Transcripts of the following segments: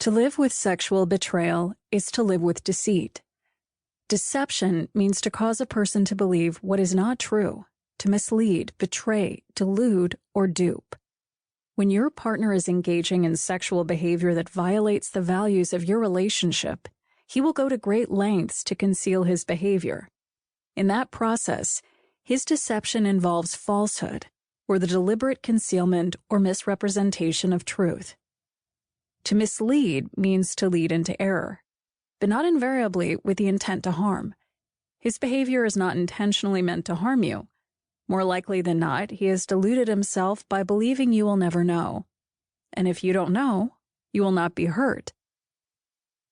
To live with sexual betrayal is to live with deceit. Deception means to cause a person to believe what is not true, to mislead, betray, delude, or dupe. When your partner is engaging in sexual behavior that violates the values of your relationship, he will go to great lengths to conceal his behavior. In that process, his deception involves falsehood, or the deliberate concealment or misrepresentation of truth. To mislead means to lead into error, but not invariably with the intent to harm. His behavior is not intentionally meant to harm you. More likely than not, he has deluded himself by believing you will never know. And if you don't know, you will not be hurt.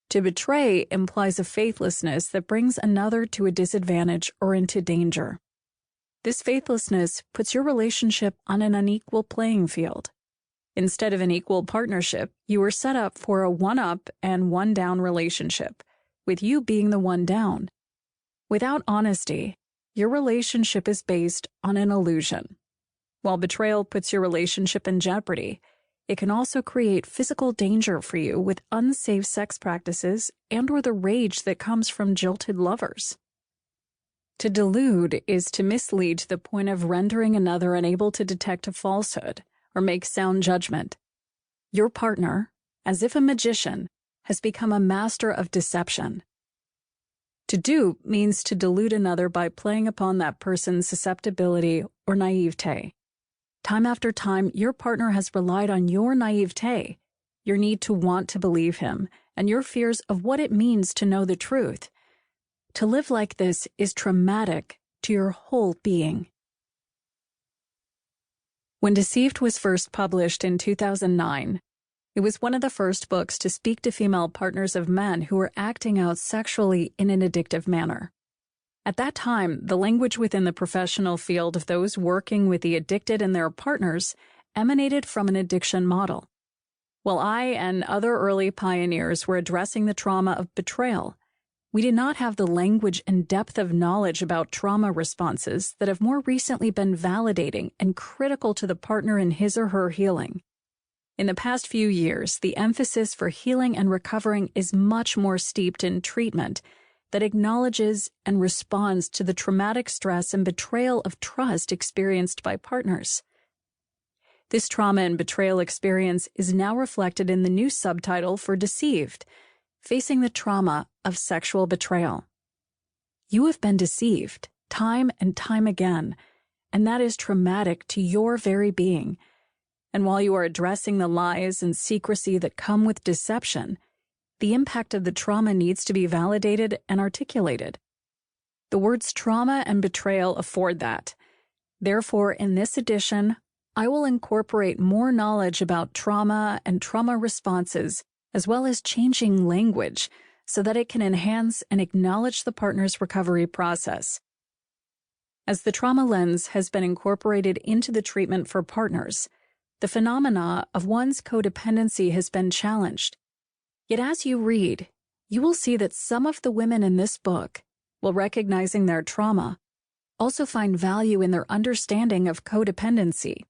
To betray implies a faithlessness that brings another to a disadvantage or into danger. This faithlessness puts your relationship on an unequal playing field. Instead of an equal partnership, you are set up for a one-up and one-down relationship, with you being the one down. Without honesty, your relationship is based on an illusion. While betrayal puts your relationship in jeopardy, it can also create physical danger for you with unsafe sex practices and/or the rage that comes from jilted lovers. To delude is to mislead to the point of rendering another unable to detect a falsehood or make sound judgment. Your partner, as if a magician, has become a master of deception. To dupe means to delude another by playing upon that person's susceptibility or naivete. Time after time, your partner has relied on your naivete, your need to want to believe him, and your fears of what it means to know the truth. To live like this is traumatic to your whole being. When Deceived was first published in 2009, it was one of the first books to speak to female partners of men who were acting out sexually in an addictive manner. At that time, the language within the professional field of those working with the addicted and their partners emanated from an addiction model. While I and other early pioneers were addressing the trauma of betrayal, we did not have the language and depth of knowledge about trauma responses that have more recently been validating and critical to the partner in his or her healing. In the past few years, the emphasis for healing and recovering is much more steeped in treatment that acknowledges and responds to the traumatic stress and betrayal of trust experienced by partners. This trauma and betrayal experience is now reflected in the new subtitle for Deceived, Facing the Trauma of Sexual Betrayal. You have been deceived time and time again, and that is traumatic to your very being. And while you are addressing the lies and secrecy that come with deception, the impact of the trauma needs to be validated and articulated. The words trauma and betrayal afford that. Therefore, in this edition, I will incorporate more knowledge about trauma and trauma responses, as well as changing language so that it can enhance and acknowledge the partner's recovery process. As the trauma lens has been incorporated into the treatment for partners, the phenomena of one's codependency has been challenged. Yet as you read, you will see that some of the women in this book, while recognizing their trauma, also find value in their understanding of codependency.